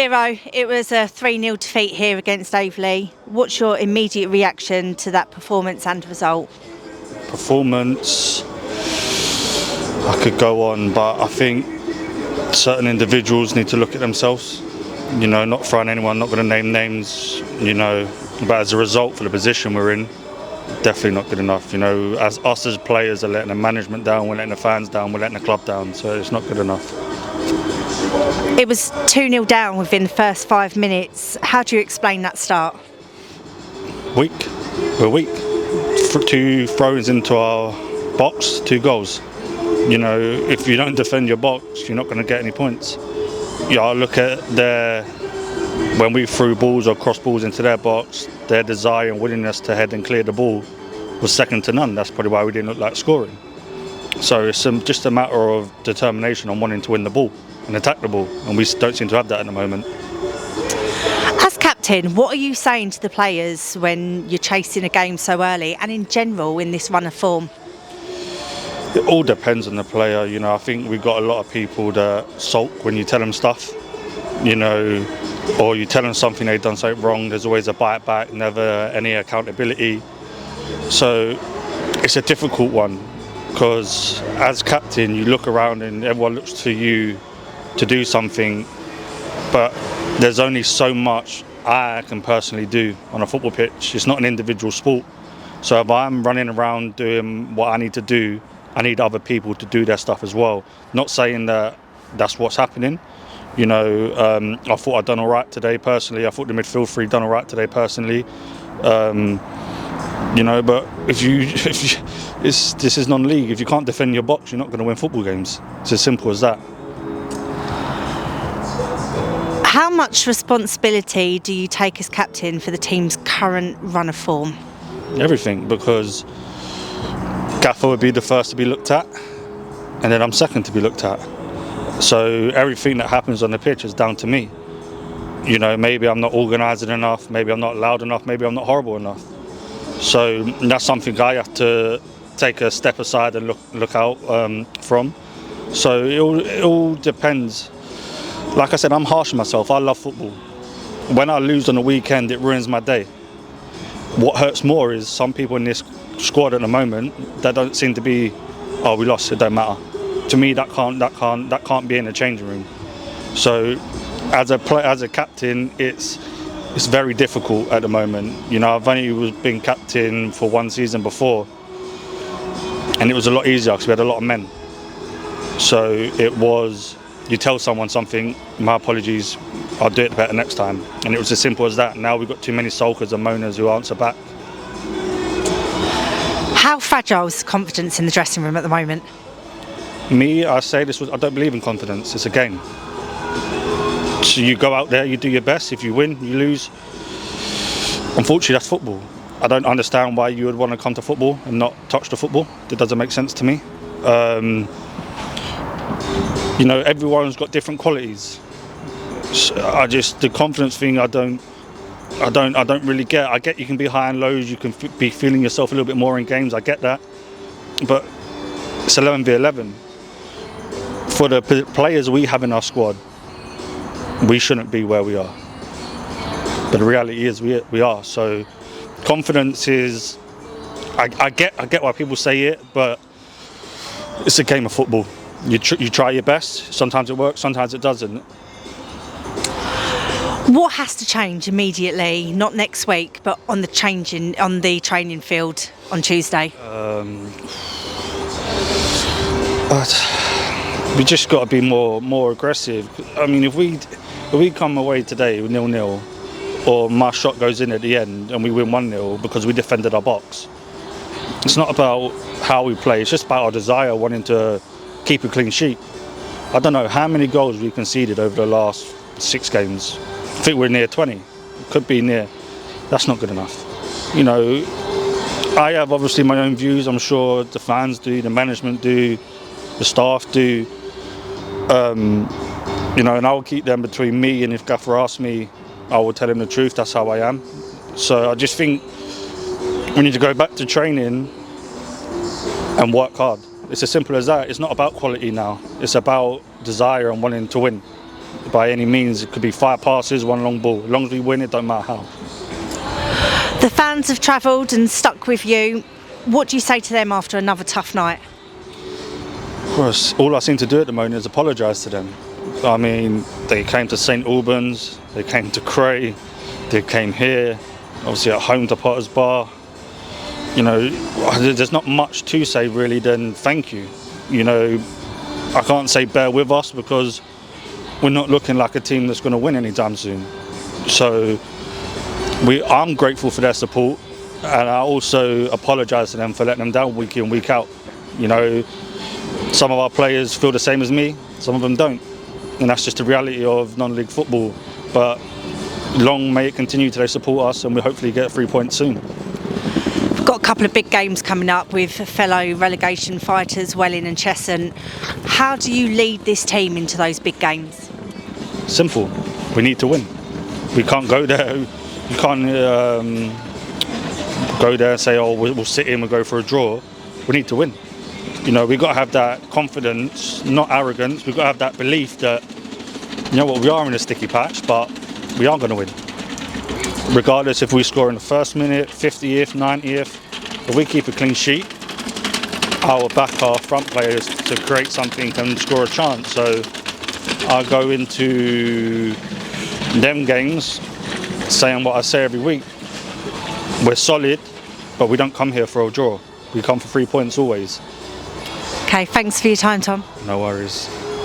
Beere, it was a 3-0 defeat here against Aveley. What's your immediate reaction to that performance and result? Performance, I could go on, but I think certain individuals need to look at themselves. You know, not throwing anyone, not going to name names, you know, but as a result for the position we're in, definitely not good enough. You know, as us as players are letting the management down, we're letting the fans down, we're letting the club down, so it's not good enough. It was 2-0 down within the first 5 minutes. How do you explain that start? Weak. We're weak. 2 throws into our box, 2 goals. You know, if you don't defend your box, you're not going to get any points. Yeah, I look at when we threw balls or cross balls into their box, their desire and willingness to head and clear the ball was second to none. That's probably why we didn't look like scoring. So it's just a matter of determination on wanting to win the ball and attack the ball, and we don't seem to have that at the moment. As captain, what are you saying to the players when you're chasing a game so early and in general in this run of form? It all depends on the player. You know, I think we've got a lot of people that sulk when you tell them stuff, you know, or you tell them something they've done something wrong, there's always a bite back, never any accountability. So it's a difficult one, because as captain you look around and everyone looks to you to do something, but there's only so much I can personally do on a football pitch. It's not an individual sport, so if I'm running around doing what I need to do, I need other people to do their stuff as well. Not saying that that's what's happening. You know, I thought I'd done all right today personally. I thought the midfield three done all right today personally. You know, but this is non-league. If you can't defend your box, you're not going to win football games. It's as simple as that. How much responsibility do you take as captain for the team's current run of form? Everything, because Gaffer would be the first to be looked at, and then I'm second to be looked at. So everything that happens on the pitch is down to me. You know, maybe I'm not organising enough, maybe I'm not loud enough, maybe I'm not horrible enough. So that's something I have to take a step aside and look out from. So it all depends. Like I said, I'm harsh on myself. I love football. When I lose on the weekend, it ruins my day. What hurts more is some people in this squad at the moment that don't seem to be, oh, we lost, it don't matter. To me, that can't be in the changing room. So as a captain, it's very difficult at the moment. You know, I've only been captain for 1 season before, and it was a lot easier because we had a lot of men. So it was, you tell someone something, my apologies, I'll do it better next time. And it was as simple as that. Now we've got too many sulkers and moaners who answer back. How fragile is confidence in the dressing room at the moment? Me, I don't believe in confidence. It's a game. So you go out there, you do your best. If you win, you lose. Unfortunately, that's football. I don't understand why you would want to come to football and not touch the football. That doesn't make sense to me. You know, everyone's got different qualities. So the confidence thing, I don't really get. I get you can be high and lows, you can be feeling yourself a little bit more in games. I get that, but it's 11v11. For the players we have in our squad, we shouldn't be where we are. But the reality is we are. So confidence is, I get why people say it, but it's a game of football. You try your best. Sometimes it works, sometimes it doesn't. What has to change immediately, not next week, but on the training field on Tuesday? We just got to be more aggressive. I mean, if we come away today with 0-0, or my shot goes in at the end and we win 1-0 because we defended our box, it's not about how we play. It's just about our desire, wanting to keep a clean sheet. I don't know how many goals we conceded over the last 6 games. I think we're near 20. Could be near. That's not good enough. You know, I have obviously my own views. I'm sure the fans do, the management do, the staff do. You know, and I will keep them between me, and if Gaffer asks me, I will tell him the truth. That's how I am. So I just think we need to go back to training and work hard. It's as simple as that. It's not about quality now. It's about desire and wanting to win. by any means. It could be 5 passes, 1 long ball. As long as we win, it don't matter how. The fans have travelled and stuck with you. What do you say to them after another tough night? Well, all I seem to do at the moment is apologise to them. I mean, they came to St Albans, they came to Cray, they came here, obviously at home to Potter's Bar. You know, there's not much to say really than thank you. You know, I can't say bear with us because we're not looking like a team that's going to win anytime soon. So I'm grateful for their support, and I also apologise to them for letting them down week in, week out. You know, some of our players feel the same as me, some of them don't. And that's just the reality of non-league football. But long may it continue to support us, and we'll hopefully get 3 points soon. We've got a couple of big games coming up with fellow relegation fighters, Welling and Cheshunt. How do you lead this team into those big games? Simple. We need to win. We can't go there. You can't go there and say, oh, we'll sit in and go for a draw. We need to win. You know, we've got to have that confidence, not arrogance. We've got to have that belief that, you know what, we are in a sticky patch, but we are going to win. Regardless if we score in the first minute, 50th, 90th, if we keep a clean sheet, I'll back our front players to create something and score a chance. So I go into them games saying what I say every week. We're solid, but we don't come here for a draw. We come for 3 points always. Okay, thanks for your time, Tom. No worries.